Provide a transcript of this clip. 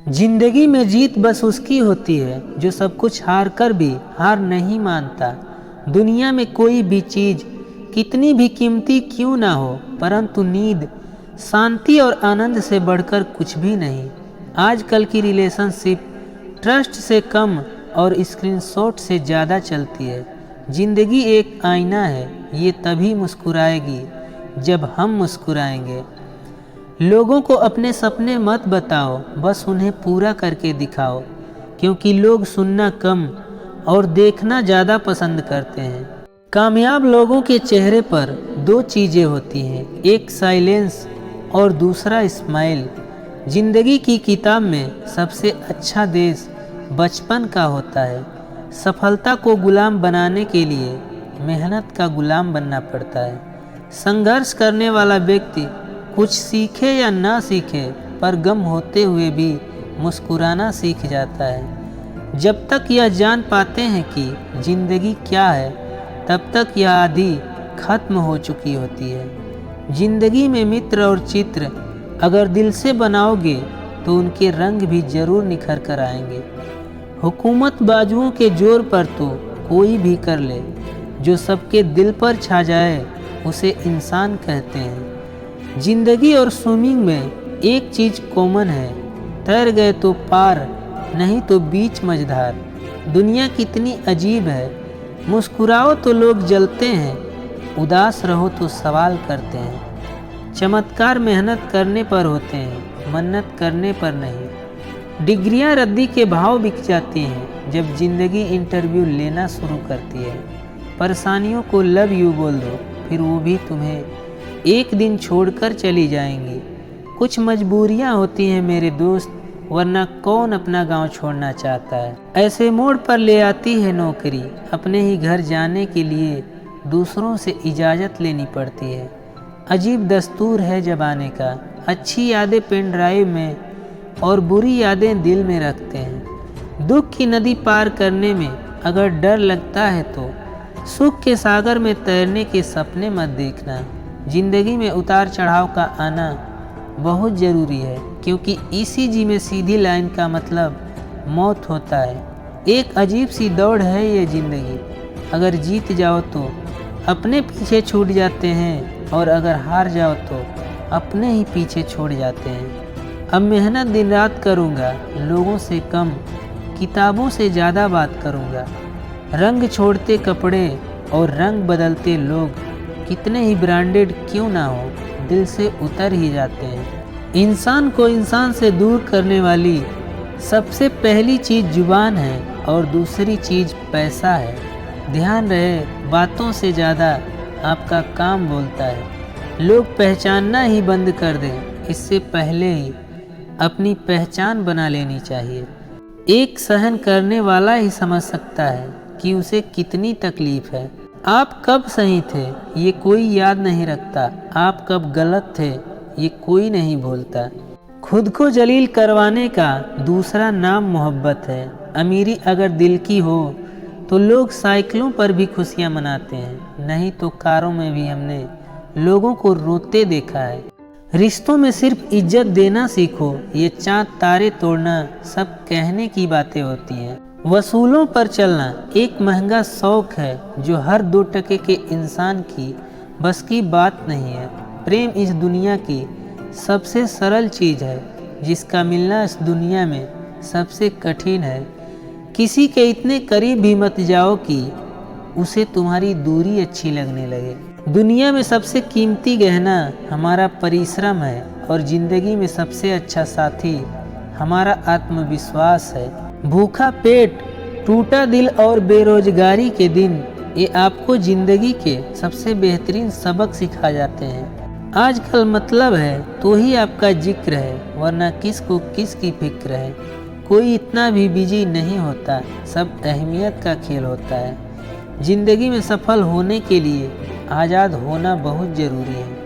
जिंदगी में जीत बस उसकी होती है जो सब कुछ हार कर भी हार नहीं मानता। दुनिया में कोई भी चीज़ कितनी भी कीमती क्यों ना हो, परंतु नींद, शांति और आनंद से बढ़कर कुछ भी नहीं। आजकल की रिलेशनशिप ट्रस्ट से कम और स्क्रीनशॉट से ज़्यादा चलती है। जिंदगी एक आईना है, ये तभी मुस्कुराएगी जब हम मुस्कुराएंगे। लोगों को अपने सपने मत बताओ, बस उन्हें पूरा करके दिखाओ, क्योंकि लोग सुनना कम और देखना ज़्यादा पसंद करते हैं। कामयाब लोगों के चेहरे पर दो चीज़ें होती हैं, एक साइलेंस और दूसरा स्माइल। जिंदगी की किताब में सबसे अच्छा देश बचपन का होता है। सफलता को गुलाम बनाने के लिए मेहनत का गुलाम बनना पड़ता है। संघर्ष करने वाला व्यक्ति कुछ सीखे या ना सीखे, पर गम होते हुए भी मुस्कुराना सीख जाता है। जब तक यह जान पाते हैं कि जिंदगी क्या है, तब तक यह आधी खत्म हो चुकी होती है। जिंदगी में मित्र और चित्र अगर दिल से बनाओगे तो उनके रंग भी जरूर निखर कर आएंगे। हुकूमत बाजुओं के जोर पर तो कोई भी कर ले, जो सबके दिल पर छा जाए उसे इंसान कहते हैं। जिंदगी और स्विमिंग में एक चीज़ कॉमन है, तैर गए तो पार, नहीं तो बीच मझधार। दुनिया कितनी अजीब है, मुस्कुराओ तो लोग जलते हैं, उदास रहो तो सवाल करते हैं। चमत्कार मेहनत करने पर होते हैं, मन्नत करने पर नहीं। डिग्रियां रद्दी के भाव बिक जाती हैं जब जिंदगी इंटरव्यू लेना शुरू करती है। परेशानियों को लव यू बोल दो, फिर वो भी तुम्हें एक दिन छोड़कर चली जाएंगी। कुछ मजबूरियां होती हैं मेरे दोस्त, वरना कौन अपना गांव छोड़ना चाहता है। ऐसे मोड़ पर ले आती है नौकरी, अपने ही घर जाने के लिए दूसरों से इजाज़त लेनी पड़ती है। अजीब दस्तूर है ज़माने का, अच्छी यादें पेन ड्राइव में और बुरी यादें दिल में रखते हैं। दुख की नदी पार करने में अगर डर लगता है तो सुख के सागर में तैरने के सपने मत देखना। जिंदगी में उतार चढ़ाव का आना बहुत ज़रूरी है, क्योंकि ECG में सीधी लाइन का मतलब मौत होता है। एक अजीब सी दौड़ है ये ज़िंदगी, अगर जीत जाओ तो अपने पीछे छूट जाते हैं, और अगर हार जाओ तो अपने ही पीछे छोड़ जाते हैं। अब मेहनत दिन रात करूँगा, लोगों से कम किताबों से ज़्यादा बात करूँगा। रंग छोड़ते कपड़े और रंग बदलते लोग कितने ही ब्रांडेड क्यों ना हो, दिल से उतर ही जाते हैं। इंसान को इंसान से दूर करने वाली सबसे पहली चीज़ जुबान है और दूसरी चीज़ पैसा है। ध्यान रहे, बातों से ज़्यादा आपका काम बोलता है। लोग पहचानना ही बंद कर दें, इससे पहले ही अपनी पहचान बना लेनी चाहिए। एक सहन करने वाला ही समझ सकता है कि उसे कितनी तकलीफ है। आप कब सही थे ये कोई याद नहीं रखता, आप कब गलत थे ये कोई नहीं भूलता। खुद को जलील करवाने का दूसरा नाम मोहब्बत है। अमीरी अगर दिल की हो तो लोग साइकिलों पर भी खुशियां मनाते हैं, नहीं तो कारों में भी हमने लोगों को रोते देखा है। रिश्तों में सिर्फ इज्जत देना सीखो, ये चाँद तारे तोड़ना सब कहने की बातें होती हैं। वसूलों पर चलना एक महंगा शौक है जो हर 2 टके के इंसान की बस की बात नहीं है। प्रेम इस दुनिया की सबसे सरल चीज़ है, जिसका मिलना इस दुनिया में सबसे कठिन है। किसी के इतने करीब भी मत जाओ कि उसे तुम्हारी दूरी अच्छी लगने लगे। दुनिया में सबसे कीमती गहना हमारा परिश्रम है, और ज़िंदगी में सबसे अच्छा साथी हमारा आत्मविश्वास है। भूखा पेट, टूटा दिल और बेरोजगारी के दिन, ये आपको ज़िंदगी के सबसे बेहतरीन सबक सिखा जाते हैं। आजकल मतलब है तो ही आपका जिक्र है, वरना किसको किसकी फिक्र है। कोई इतना भी बिजी नहीं होता, सब अहमियत का खेल होता है। ज़िंदगी में सफल होने के लिए आज़ाद होना बहुत ज़रूरी है।